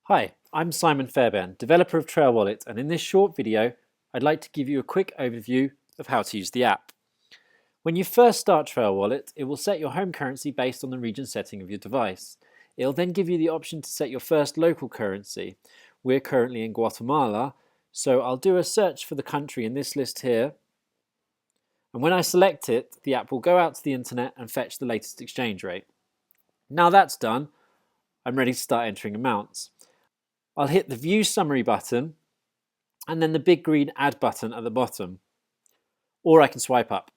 Hi, I'm Simon Fairbairn, developer of Trail Wallet, and in this short video, I'd like to give you a quick overview of how to use the app. When you first start Trail Wallet, it will set your home currency based on the region setting of your device. It'll then give you the option to set your first local currency. We're currently in Guatemala, so I'll do a search for the country in this list here. And when I select it, the app will go out to the internet and fetch the latest exchange rate. Now that's done, I'm ready to start entering amounts. I'll hit the View Summary button and then the big green Add button at the bottom. Or I can swipe up.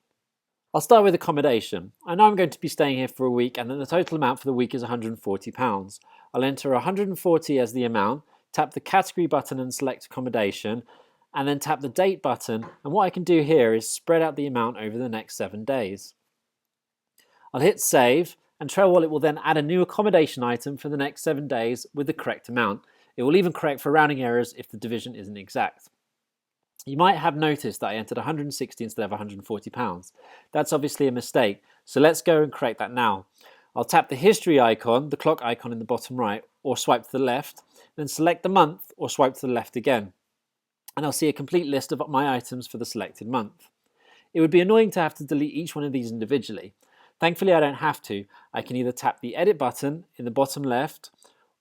I'll start with accommodation. I know I'm going to be staying here for a week and then the total amount for the week is £140. I'll enter 140 as the amount, tap the category button and select accommodation, and then tap the date button, and what I can do here is spread out the amount over the next 7 days. I'll hit save, and Trail Wallet will then add a new accommodation item for the next 7 days with the correct amount. It will even correct for rounding errors if the division isn't exact. You might have noticed that I entered 160 instead of £140. That's obviously a mistake, so let's go and correct that now. I'll tap the history icon, the clock icon in the bottom right, or swipe to the left, then select the month or swipe to the left again. And I'll see a complete list of my items for the selected month. It would be annoying to have to delete each one of these individually. Thankfully, I don't have to. I can either tap the edit button in the bottom left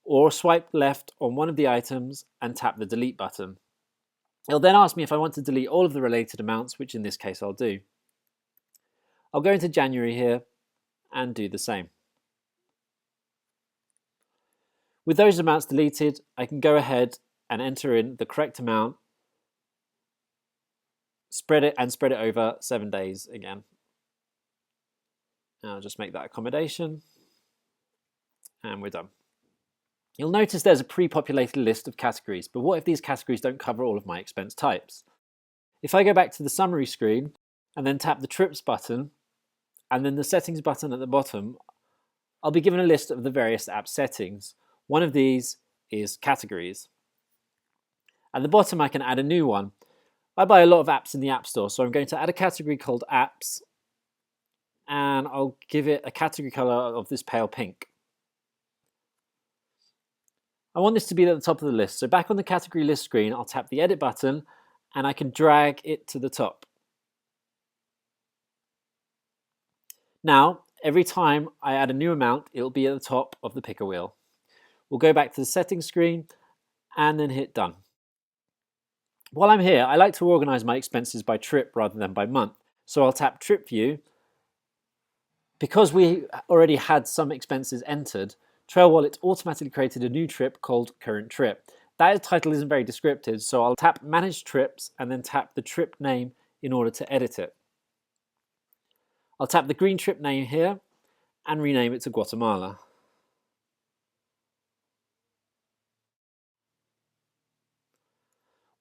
or swipe left on one of the items and tap the delete button. It'll then ask me if I want to delete all of the related amounts, which in this case I'll do. I'll go into January here and do the same. With those amounts deleted, I can go ahead and enter in the correct amount, spread it over 7 days again. I'll just make that accommodation and we're done. You'll notice there's a pre-populated list of categories, but what if these categories don't cover all of my expense types? If I go back to the summary screen and then tap the trips button and then the settings button at the bottom, I'll be given a list of the various app settings. One of these is categories. At the bottom I can add a new one. I buy a lot of apps in the App Store, so I'm going to add a category called apps and I'll give it a category color of this pale pink. I want this to be at the top of the list, so back on the category list screen, I'll tap the edit button and I can drag it to the top. Now, every time I add a new amount, it'll be at the top of the picker wheel. We'll go back to the settings screen and then hit done. While I'm here, I like to organize my expenses by trip rather than by month, so I'll tap trip view. Because we already had some expenses entered, Trail Wallet automatically created a new trip called current trip. That title isn't very descriptive, so I'll tap manage trips and then tap the trip name in order to edit it. I'll tap the green trip name here and rename it to Guatemala.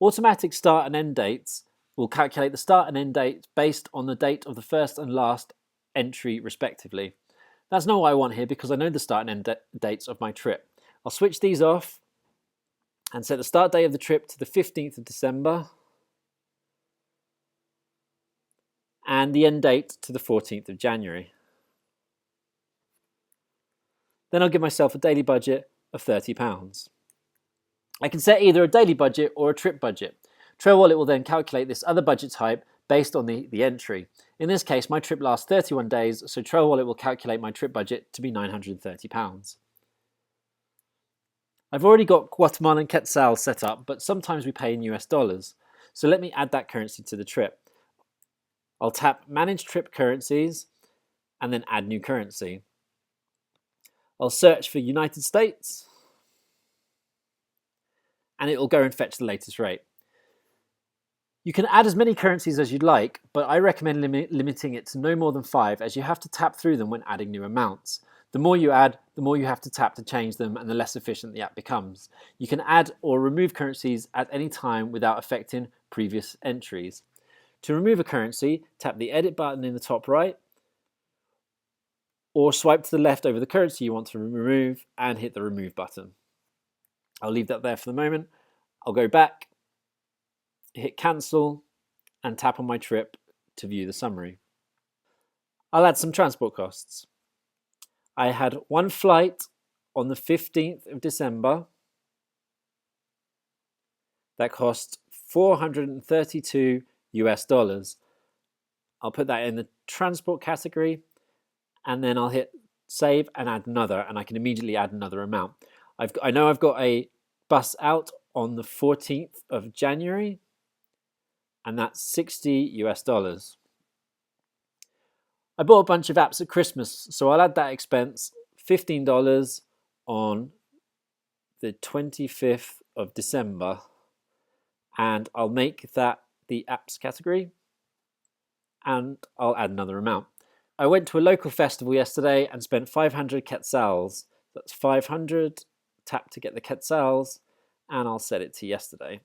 Automatic start and end dates will calculate the start and end date based on the date of the first and last entry respectively. That's not what I want here because I know the start and end dates of my trip. I'll switch these off and set the start date of the trip to the 15th of December and the end date to the 14th of January. Then I'll give myself a daily budget of £30. I can set either a daily budget or a trip budget. Trail Wallet will then calculate this other budget type based on the entry. In this case, my trip lasts 31 days, so Trail Wallet will calculate my trip budget to be £930. I've already got Guatemalan quetzal set up, but sometimes we pay in US dollars. So let me add that currency to the trip. I'll tap Manage Trip Currencies and then Add New Currency. I'll search for United States and it will go and fetch the latest rate. You can add as many currencies as you'd like, but I recommend limiting it to no more than 5 as you have to tap through them when adding new amounts. The more you add, the more you have to tap to change them and the less efficient the app becomes. You can add or remove currencies at any time without affecting previous entries. To remove a currency, tap the edit button in the top right or swipe to the left over the currency you want to remove and hit the remove button. I'll leave that there for the moment. I'll go back, hit cancel and tap on my trip to view the summary. I'll add some transport costs. I had one flight on the 15th of December that cost $432 US. I'll put that in the transport category, and then I'll hit save and add another, and I can immediately add another amount. I know I've got a bus out on the 14th of January, and that's $60 US. I bought a bunch of apps at Christmas, so I'll add that expense, $15 on the 25th of December, and I'll make that the apps category, and I'll add another amount. I went to a local festival yesterday and spent 500 quetzals. That's 500, tap to get the quetzals, and I'll set it to yesterday.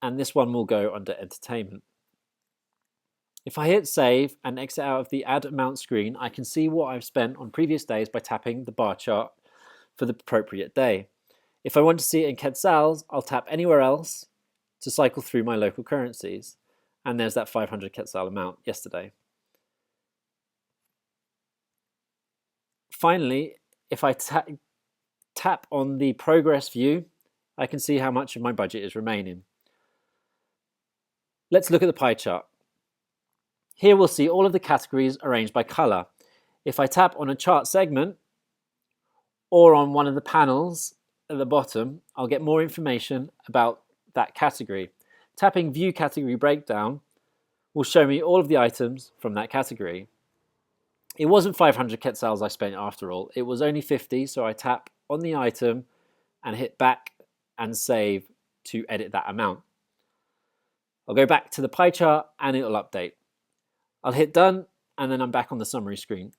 And this one will go under entertainment. If I hit save and exit out of the add amount screen, I can see what I've spent on previous days by tapping the bar chart for the appropriate day. If I want to see it in quetzals, I'll tap anywhere else to cycle through my local currencies. And there's that 500 quetzal amount yesterday. Finally, if I tap on the progress view, I can see how much of my budget is remaining. Let's look at the pie chart. Here we'll see all of the categories arranged by color. If I tap on a chart segment or on one of the panels at the bottom, I'll get more information about that category. Tapping View Category Breakdown will show me all of the items from that category. It wasn't 500 quetzals I spent after all, it was only 50, so I tap on the item and hit back and save to edit that amount. I'll go back to the pie chart and it'll update. I'll hit done and then I'm back on the summary screen.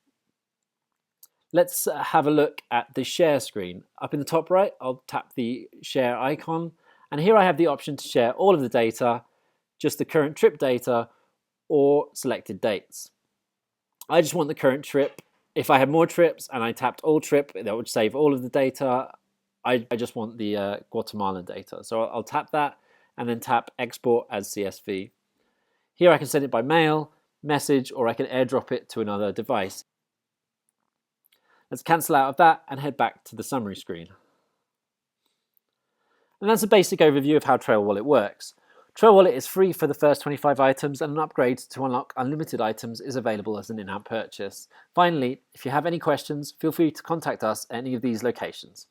Let's have a look at the share screen. Up in the top right, I'll tap the share icon, and here I have the option to share all of the data, just the current trip data, or selected dates. I just want the current trip. If I had more trips and I tapped all trip, that would save all of the data. I just want the Guatemalan data. So I'll tap that and then tap export as CSV. Here I can send it by mail, message, or I can airdrop it to another device. Let's cancel out of that and head back to the summary screen. And that's a basic overview of how Trail Wallet works. Trail Wallet is free for the first 25 items, and an upgrade to unlock unlimited items is available as an in-app purchase. Finally, if you have any questions, feel free to contact us at any of these locations.